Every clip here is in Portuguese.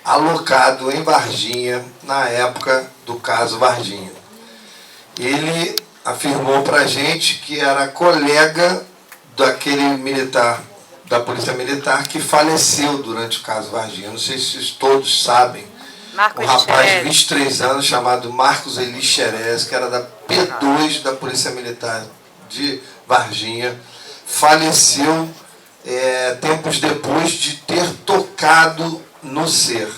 alocado em Varginha na época do caso Varginha. Ele afirmou para a gente que era colega daquele militar, da Polícia Militar, que faleceu durante o caso Varginha. Não sei se todos sabem. Um rapaz de 23 anos chamado Marcos Eli Xerez, que era da P2 da Polícia Militar de Varginha, faleceu tempos depois de ter tocado no ser.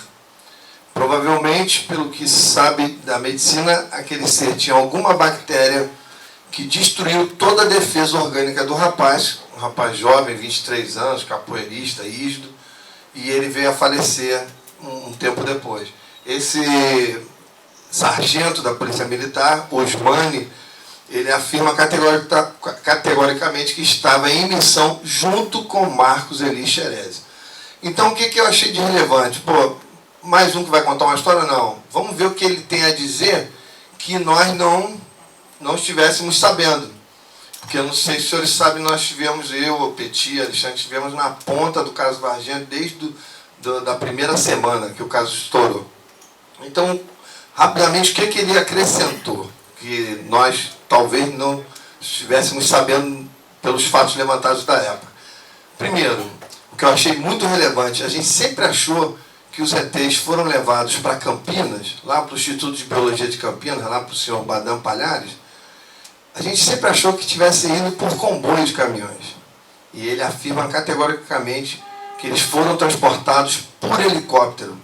Provavelmente, pelo que se sabe da medicina, aquele ser tinha alguma bactéria que destruiu toda a defesa orgânica do rapaz, um rapaz jovem, 23 anos, capoeirista, ígido, e ele veio a falecer um tempo depois. Esse sargento da Polícia Militar, Osmani, ele afirma categoricamente que estava em missão junto com Marcos Eli Xerez. Então, o que eu achei de relevante? Pô, mais um que vai contar uma história? Não. Vamos ver o que ele tem a dizer que nós não estivéssemos sabendo. Porque eu não sei se os senhores sabem, nós tivemos, eu, o Petit, Alexandre, estivemos na ponta do caso Varginha desde da primeira semana que o caso estourou. Então, rapidamente, o que ele acrescentou? Que nós talvez não estivéssemos sabendo pelos fatos levantados da época. Primeiro, o que eu achei muito relevante, a gente sempre achou que os ETs foram levados para Campinas, lá para o Instituto de Biologia de Campinas, lá para o senhor Badam Palhares. A gente sempre achou que tivesse ido por comboio de caminhões. E ele afirma categoricamente que eles foram transportados por helicóptero,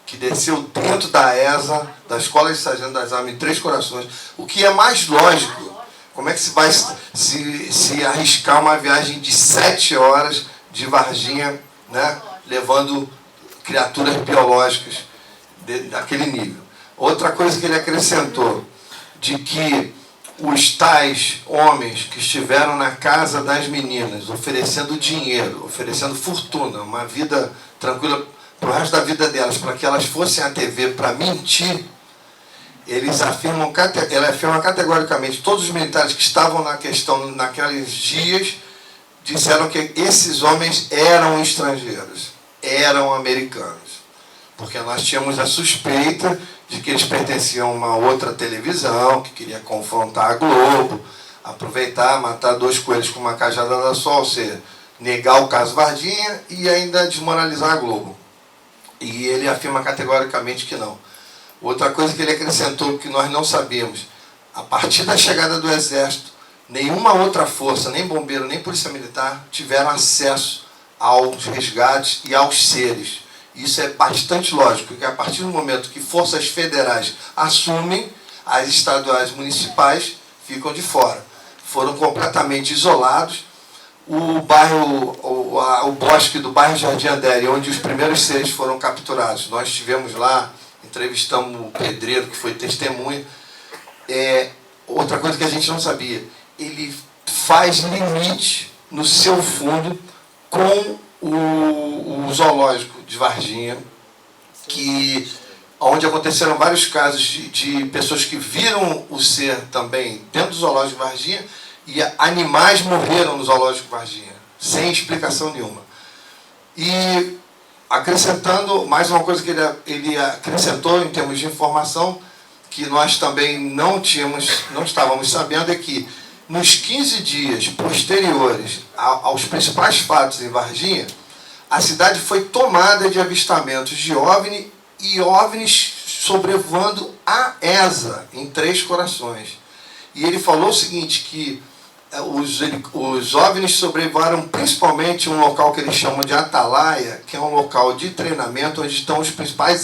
que desceu dentro da ESA, da Escola de Sargento das Armas, em Três Corações. O que é mais lógico, como é que se vai se arriscar uma viagem de 7 horas de Varginha, né, levando criaturas biológicas daquele nível. Outra coisa que ele acrescentou, de que os tais homens que estiveram na casa das meninas, oferecendo dinheiro, oferecendo fortuna, uma vida tranquila para o resto da vida delas, para que elas fossem à TV para mentir, ele afirma categoricamente, todos os militares que estavam na questão naqueles dias, disseram que esses homens eram estrangeiros, eram americanos, porque nós tínhamos a suspeita de que eles pertenciam a uma outra televisão, que queria confrontar a Globo, aproveitar, matar dois coelhos com uma cajadada só, ou seja, negar o caso Varginha e ainda desmoralizar a Globo. E ele afirma categoricamente que não. Outra coisa que ele acrescentou que nós não sabíamos, a partir da chegada do Exército, nenhuma outra força, nem bombeiro, nem polícia militar, tiveram acesso aos resgates e aos seres. Isso é bastante lógico, porque a partir do momento que forças federais assumem, as estaduais municipais ficam de fora. Foram completamente isolados. O bosque do bairro Jardim Adélia, onde os primeiros seres foram capturados. Nós estivemos lá, entrevistamos o pedreiro, que foi testemunha. Outra coisa que a gente não sabia, ele faz limite no seu fundo com o zoológico de Varginha, onde aconteceram vários casos de pessoas que viram o ser também dentro do zoológico de Varginha, e animais morreram no zoológico de Varginha, sem explicação nenhuma. E acrescentando, mais uma coisa que ele acrescentou em termos de informação, que nós também não estávamos sabendo, é que nos 15 dias posteriores aos principais fatos em Varginha, a cidade foi tomada de avistamentos de OVNI e OVNIs sobrevoando a ESA, em Três Corações. E ele falou o seguinte, que os OVNIs sobrevoaram principalmente um local que eles chamam de Atalaia, que é um local de treinamento onde estão os principais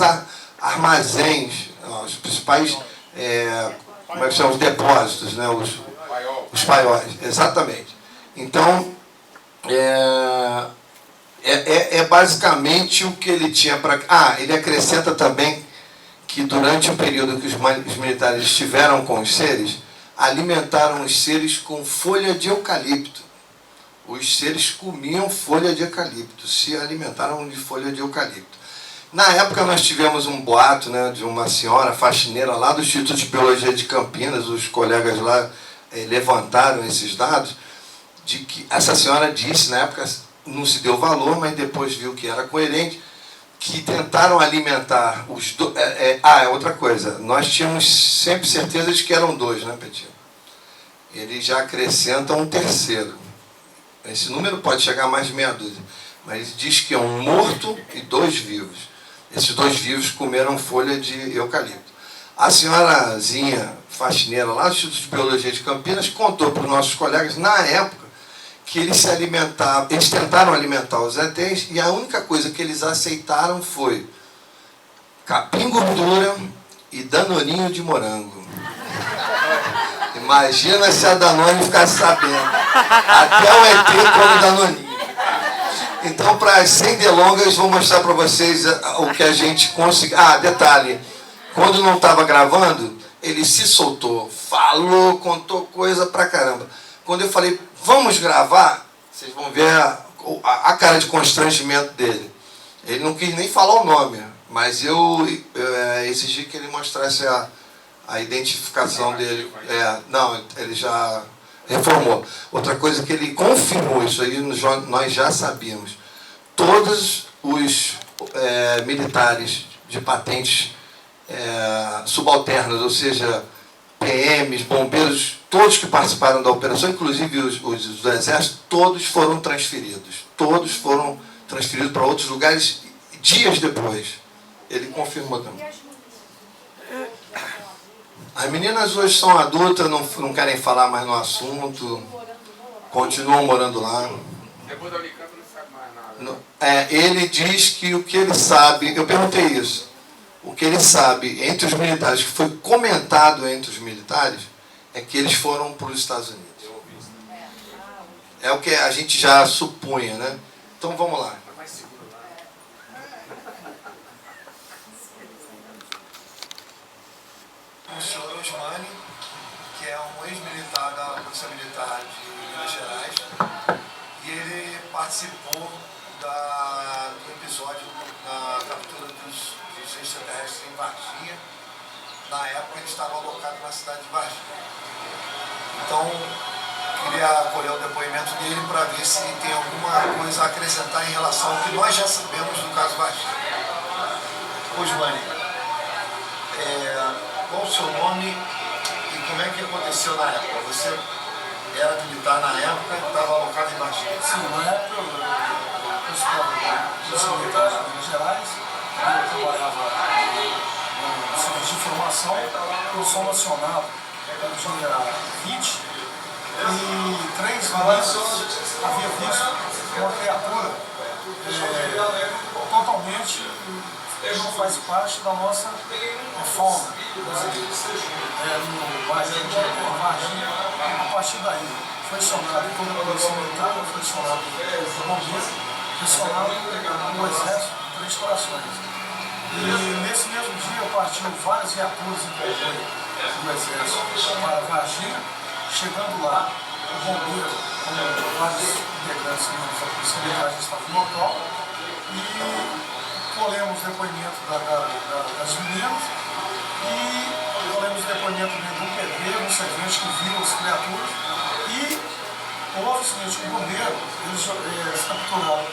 armazéns, os principais, como é que são, os depósitos, né? Os paióis, exatamente. Então, basicamente o que ele tinha para... ele acrescenta também que durante o período que os militares estiveram com os seres, alimentaram os seres com folha de eucalipto. Os seres comiam folha de eucalipto, se alimentaram de folha de eucalipto. Na época nós tivemos um boato, né, de uma senhora faxineira lá do Instituto de Biologia de Campinas, os colegas lá levantaram esses dados, de que essa senhora disse, na época não se deu valor, mas depois viu que era coerente, que tentaram alimentar os dois. Outra coisa, nós tínhamos sempre certeza de que eram dois, né, Petinho? Ele já acrescenta um terceiro. Esse número pode chegar a mais de meia dúzia, mas ele diz que é um morto e dois vivos. Esses dois vivos comeram folha de eucalipto. A senhorazinha faxineira lá do Instituto de Biologia de Campinas contou para os nossos colegas, na época, que eles se alimentavam, eles tentaram alimentar os ETs e a única coisa que eles aceitaram foi capim gordura e danoninho de morango. Imagina se a Danone ficasse sabendo. Até o ET come danoninho. Então, sem delongas, vou mostrar para vocês o que a gente conseguiu. Detalhe, quando não estava gravando, ele se soltou, falou, contou coisa pra caramba. Quando eu falei, vamos gravar, vocês vão ver a cara de constrangimento dele. Ele não quis nem falar o nome, mas eu exigi que ele mostrasse a identificação dele. Não, ele já reformou. Outra coisa que ele confirmou, isso aí nós já sabíamos. Todos os militares de patentes subalternas, ou seja, PMs, bombeiros, todos que participaram da operação, inclusive os do Exército, todos foram transferidos. Todos foram transferidos para outros lugares dias depois. Ele confirmou também. As meninas hoje são adultas, não querem falar mais no assunto, continuam morando lá. Depois da Unicamp não sabe mais nada. Ele diz que o que ele sabe, eu perguntei isso, o que ele sabe entre os militares, que foi comentado entre os militares, é que eles foram para os Estados Unidos. É o que a gente já supunha, né? Então vamos lá. O senhor Osmani, que é um ex-militar da Polícia Militar de Minas Gerais, e ele participou do episódio na captura dos extraterrestres em Varginha. Na época ele estava alocado na cidade de Varginha. Então, queria colher o depoimento dele para ver se tem alguma coisa a acrescentar em relação ao que nós já sabemos do caso Varginha. Osmani, qual o seu nome e como é que aconteceu na época? Você era militar na época e estava alocado em Varginha? Sim, na época eu estava nos militares de Minas Gerais, eu trabalhava no serviço de informação, eu sou nacional no dia 20 e 3 meses havia visto uma criatura totalmente que não faz parte da nossa fauna brasileira. No bairro de Varginha, a partir daí foi chamado toda a polícia militar, foi chamado o bombeiro, foi chamado o exército, Três Corações. E nesse mesmo dia partiu várias viaturas em convoio do exército para Varginha. Chegando lá, o bombeiro, com vários integrantes da polícia militar já estavam no local, e colhemos depoimento das meninas e colhemos depoimento do pedreiro, um servente que viu as criaturas, e houve o seguinte, o bombeiro, eles capturaram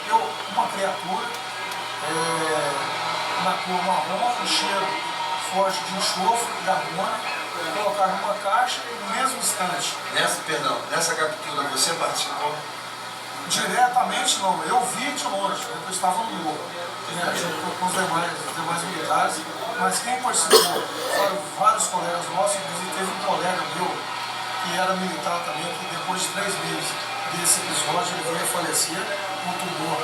uma criatura na cor marrom, com cheiro forte de enxofre, gargona, colocaram numa caixa e no mesmo instante. Nessa captura você participou? Diretamente não, eu vi de longe, eu estava no morro, junto com os demais militares, mas quem participou foram vários colegas nossos, inclusive teve um colega meu que era militar também, que depois de 3 meses desse episódio ele veio a falecer com tumor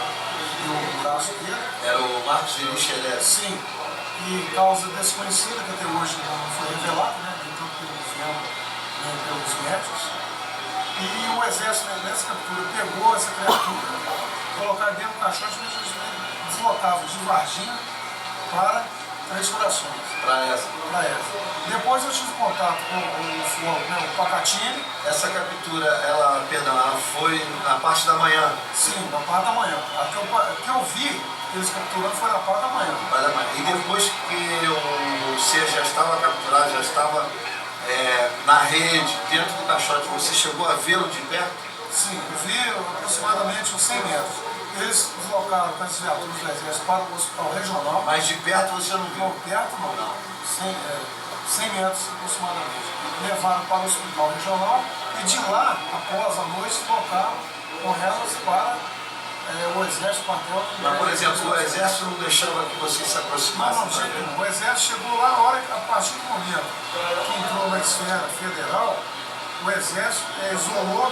no braço dele. Era o Marcos Vinicius? Sim, e causa desconhecida, que até hoje não foi revelada, né, nem tanto pelo governo, nem pelos médicos. E o exército, nessa captura, pegou essa criatura, colocaram dentro do caixote e deslocava de Varginha para Três Corações. Para essa? Para essa. Depois eu tive contato com o Pacatini. Essa captura, ela foi na parte da manhã? Sim, na parte da manhã. A que eu vi eles capturando foi na parte da manhã. E depois que você já estava capturado, já estava na rede, dentro do caixote, você chegou a vê-lo de perto? Sim, eu vi aproximadamente uns 100 metros. Eles deslocaram com as viaturas do Exército para o hospital regional. Mas de perto você não viu? Não, perto não. 100 metros aproximadamente. Levaram para o hospital regional e de lá, após a noite, deslocaram com elas para o Exército, quartel. Mas, por exemplo, o Exército não deixava que você se aproximasse? Não, o Exército chegou lá a partir do momento que entrou na esfera federal, o Exército isolou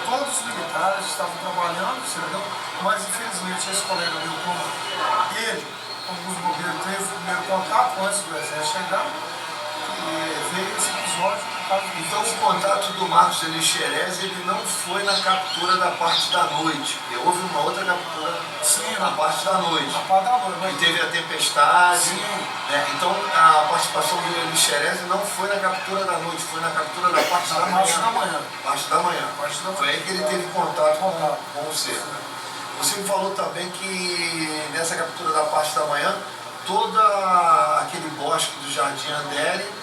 todos os militares que estavam trabalhando, entendeu? Mas infelizmente esse colega meu, como ele, alguns bombeiros, teve o primeiro contato antes do Exército chegar, veio esse episódio. Então o contato do Marcos Elixerez, ele não foi na captura da parte da noite, porque houve uma outra captura na parte da noite. Na parte da noite. E teve a tempestade. Né? Então a participação do Elixerez não foi na captura da noite, foi na captura da parte da manhã. Parte da manhã. Foi aí que ele teve contato com você. Você me falou também que nessa captura da parte da manhã, todo aquele bosque do Jardim Andere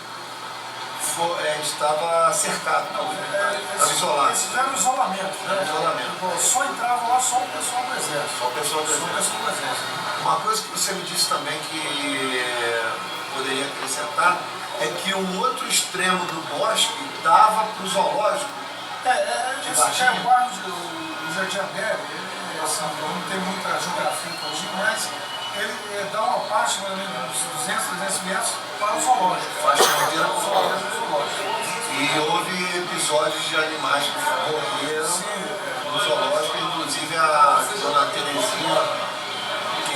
estava cercado, estava isolado. Eles fizeram isolamento. Só entrava lá só o pessoal do Exército. Só o pessoal do Exército. Uma coisa que você me disse também que poderia acrescentar é que o outro extremo do bosque dava para o zoológico. Esse é o bairro do Jardim Andere, não tem muita geografia hoje, mas ele dá uma parte, mais ou menos, uns 200, 300 metros para o zoológico. Faz fronteira com o zoológico. E houve episódios de animais que morreram no zoológico, inclusive a dona Terezinha, que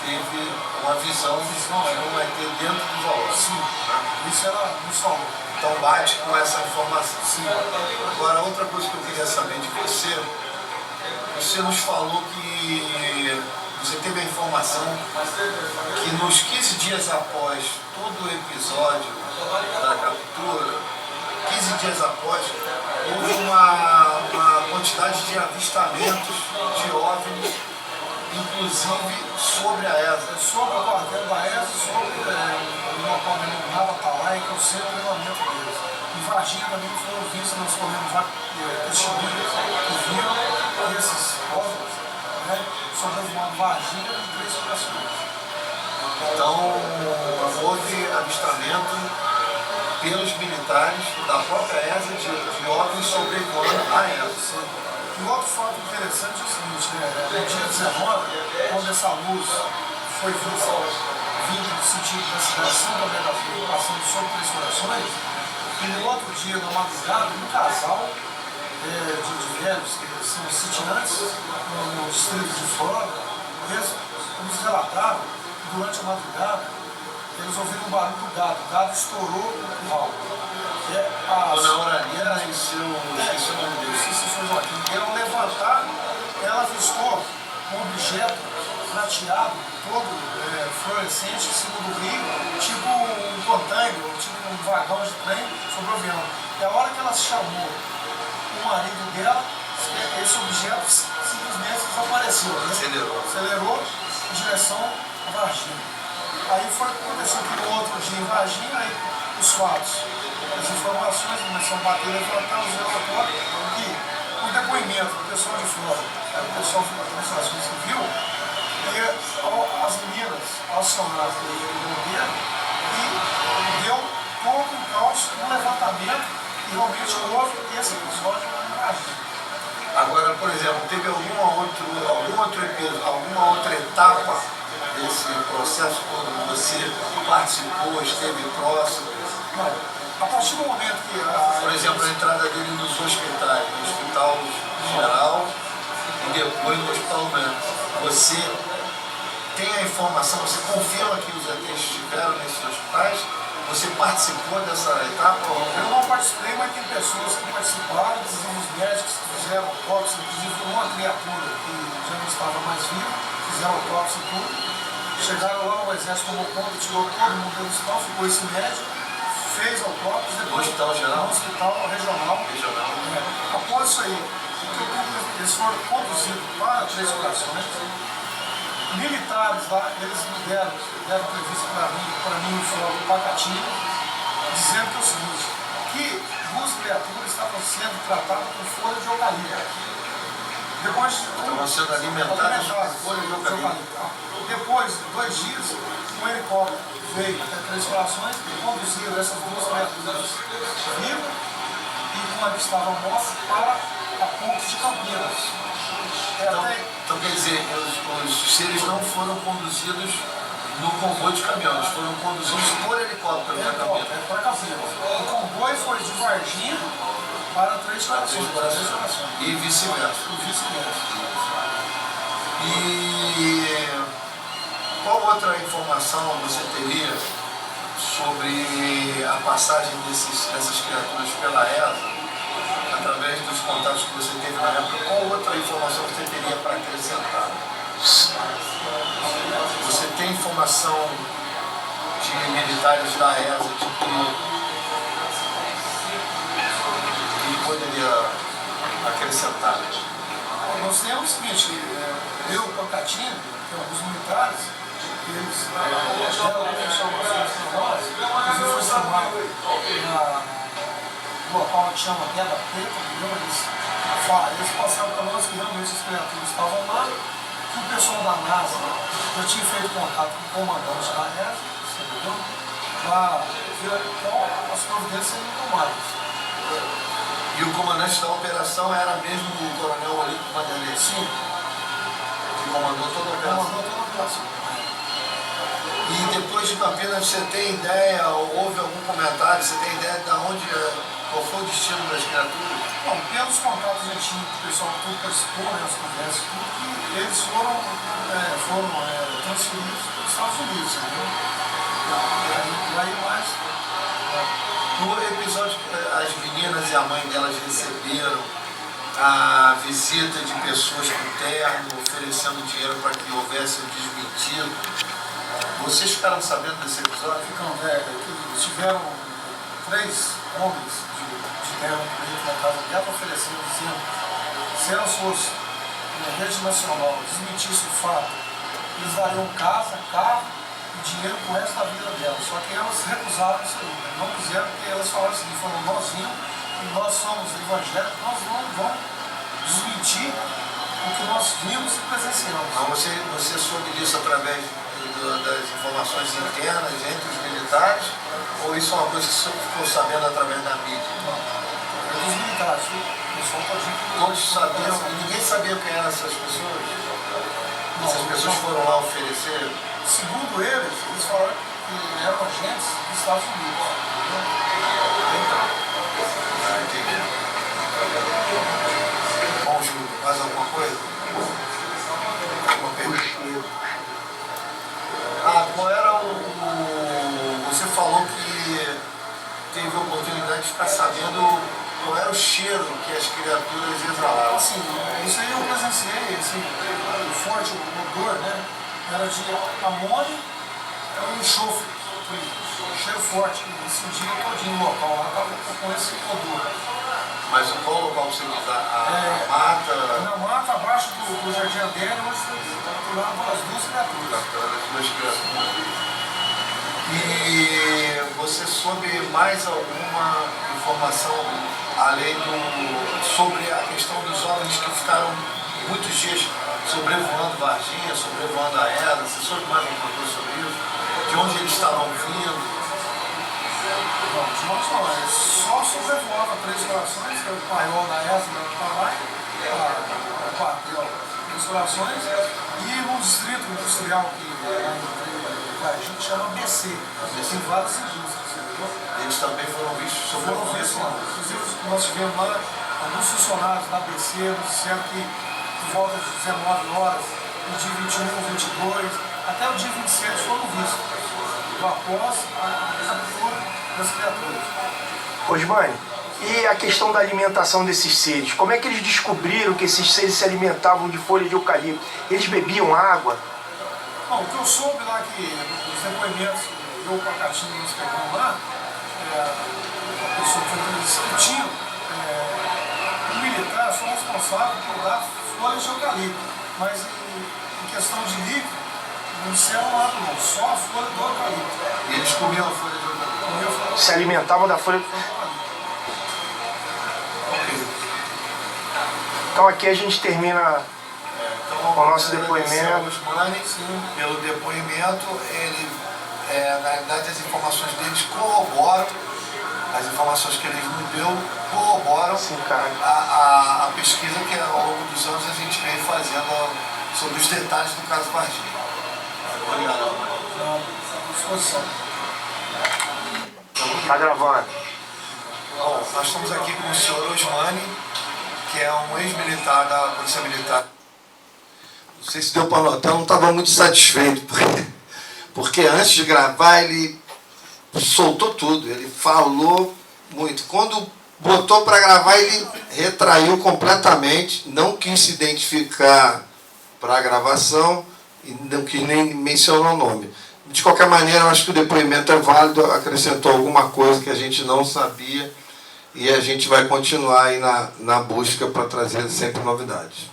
teve uma visão de um ET dentro do zoológico. Isso ela nos falou. Então bate com essa informação. Agora, outra coisa que eu queria saber de você, você nos falou que você teve a informação que nos 15 dias após todo o episódio da captura, 15 dias após, houve uma quantidade de avistamentos de OVNIs, inclusive sobre a ESA. Sobre o quartel da ESA, sobre o local de Nova Atalaia, que é o centro de treinamento deles. Em Varginha também foram vistos, nós corremos testemunhos que viram esses OVNIs, sobre uma Varginha e 3 operações. Então, houve avistamento pelos militares da própria ESA de OVNIs sobrevoando a ESA. E outro fato interessante é o seguinte, no dia 19, quando essa luz foi vista vindo no sentido da cidade de São Tomé da Feira, passando sobre 3 corações, e no outro dia, na madrugada, um casal de velhos, que são sitiantes, no distrito de Flórida, eles nos relataram que durante a madrugada eles ouviram um barulho do gado. O gado estourou o curral. Dona Aurania esqueci o nome dele. Ao levantar, ela avistou um objeto prateado, todo fluorescente, em cima do rio, tipo um container, tipo um vagão de trem sobre o avião. E a hora que ela chamou o marido dela, esse objeto simplesmente desapareceu. Acelerou em direção a Varginha. Aí foi o que aconteceu que no outro dia em Varginha, aí os fatos, as informações começaram a bater, levantar os relatórios e o depoimento do pessoal de Flórida, o pessoal da Administração Civil, e as meninas acionaram o governo e deu todo um caos no levantamento e realmente houve esse episódio em Varginha. Agora, por exemplo, teve alguma outra etapa desse processo quando você participou, esteve próximo? A partir do momento que... Por exemplo, a entrada dele nos hospitais, no Hospital Geral e depois no Hospital Médico. Você tem a informação, você confirma que os ETs estiveram nesses hospitais? Você participou dessa etapa? Eu não participei, mas tem pessoas que participaram, os médicos que fizeram autópsia, inclusive uma criatura que já não estava mais viva, fizeram autópsia e tudo. Chegaram lá, o Exército tomou conta, tirou todo mundo do hospital, ficou esse médico, fez autópsia, depois no Hospital Geral? No Hospital Regional. Após isso aí, eles foram conduzidos para 3 corações. Militares lá, eles me deram entrevista para mim no fórum do Pacatinho, dizendo que é o seguinte, que 2 criaturas estavam sendo tratadas com folha de eucalipto. Depois estavam sendo alimentadas por folha de eucalipto. Depois, 2 dias, um helicóptero veio até Três Corações e conduziu essas 2 criaturas vivas e com a que estavam mortas para a ponte de Campinas. Então quer dizer, os seres não foram conduzidos no comboio de caminhão, eles foram conduzidos por helicóptero para Campinas. Para Campinas. O comboio foi de Varginha para Três Corações. E vice-versa. E qual outra informação você teria sobre a passagem dessas criaturas pela ESA, através dos contatos que você teve na época? Qual outra informação você teria para acrescentar? Você tem informação de militares da ESA que poderia acrescentar? Nós temos o seguinte, eu, Pacatinho, tem alguns militares, eles deram informações para nós, inclusive foi chamado no local que chama Pedra Preta, eles passaram para nós que realmente as criaturas estavam lá, que o pessoal da NASA já tinha feito contato com o comandante da ESA, entendeu? Para ver qual as providências seriam tomadas. E o comandante da operação era mesmo o coronel Olímpio Vanderlei? Sim. Que comandou toda a operação? E depois de Campinas, você tem ideia, houve algum comentário, você tem ideia de onde, qual foi o destino das criaturas? Bom, pelos contatos que a gente tinha com o pessoal que tudo participou, as conversas, tudo, que eles foram transferidos para os Estados Unidos, entendeu? E aí mais... No episódio, as meninas e a mãe delas receberam a visita de pessoas com terno, oferecendo dinheiro para que houvesse um desmentido. Vocês ficaram sabendo desse episódio? Tiveram 3 homens de terno preto na casa dela oferecendo, dizendo se elas fossem na rede nacional desmentisse o fato, eles dariam casa, carro e dinheiro pro resto da vida delas. Só que elas recusaram isso aí, não quiseram, porque elas falaram assim, nós vimos, e nós somos evangélicos, nós não vamos desmentir o que nós vimos e presenciamos. Mas você soube disso através das informações internas entre os militares, ou isso é uma coisa que você ficou sabendo através da mídia? Não, é dos militares, o pessoal pode... Todos sabiam, e ninguém sabia quem eram essas pessoas? Essas pessoas foram lá oferecer? Segundo eles falaram que eram agentes dos Estados Unidos. Entendi. Bom, Júlio, mais alguma coisa? Alguma pergunta? Qual era você falou que teve a oportunidade de ficar sabendo qual era o cheiro que as criaturas exalavam. Assim, isso aí eu presenciei, assim, o forte, o odor, né? Era de amônia, era um enxofre, um cheiro forte, esse dia todinho no local, lá estava com esse odor. Mas qual local você diz? A mata? Na mata, abaixo do Jardim Adélio, onde foi capturado as 2 criaturas. Capturado as 2 criaturas. E você soube mais alguma informação além sobre a questão dos homens que ficaram muitos dias sobrevoando Varginha, sobrevoando a ESA? Você soube mais alguma coisa sobre isso? De onde eles estavam vindo? Não, de onde não, é só sobrevoava Três Corações, que é o maior da ESA, que está lá, o quartel Três Corações, e um distrito industrial que a gente chama BC, tem várias indústrias. Eles também foram vistos sobrevoando? Inclusive, nós tivemos lá alguns funcionários da BC, nos disseram que por volta de 19 horas, no dia 21 ou 22, até o dia 27 foram vistos, após a captura das criaturas. Osmani, e a questão da alimentação desses seres? Como é que eles descobriram que esses seres se alimentavam de folha de eucalipto? Eles bebiam água? Bom, o que eu soube lá que os depoimentos do Pacatinho que nós pegamos lá, a pessoa que foi discutindo, o militar foi responsável por dar folhas de eucalipto, mas em questão de líquido, não disseram nada não, só a folha do eucalipto. E eles comiam a folha de eucalipto? Se alimentavam da folha... Ok. Então aqui a gente termina o nosso depoimento. Osmani, pelo depoimento, ele, na realidade, as informações deles corroboram, as informações que ele nos deu corroboram Sim, cara. a pesquisa que ao longo dos anos a gente vem fazendo sobre os detalhes do caso Varginha. Obrigado. Disposição. Tá gravando. Bom, nós estamos aqui com o senhor Osmani, que é um ex-militar da Polícia Militar. Não sei se deu para notar, eu não estava muito satisfeito, porque antes de gravar ele soltou tudo, ele falou muito. Quando botou para gravar, ele retraiu completamente, não quis se identificar para a gravação e não quis nem mencionar o nome. De qualquer maneira, eu acho que o depoimento é válido, acrescentou alguma coisa que a gente não sabia e a gente vai continuar aí na busca para trazer sempre novidades.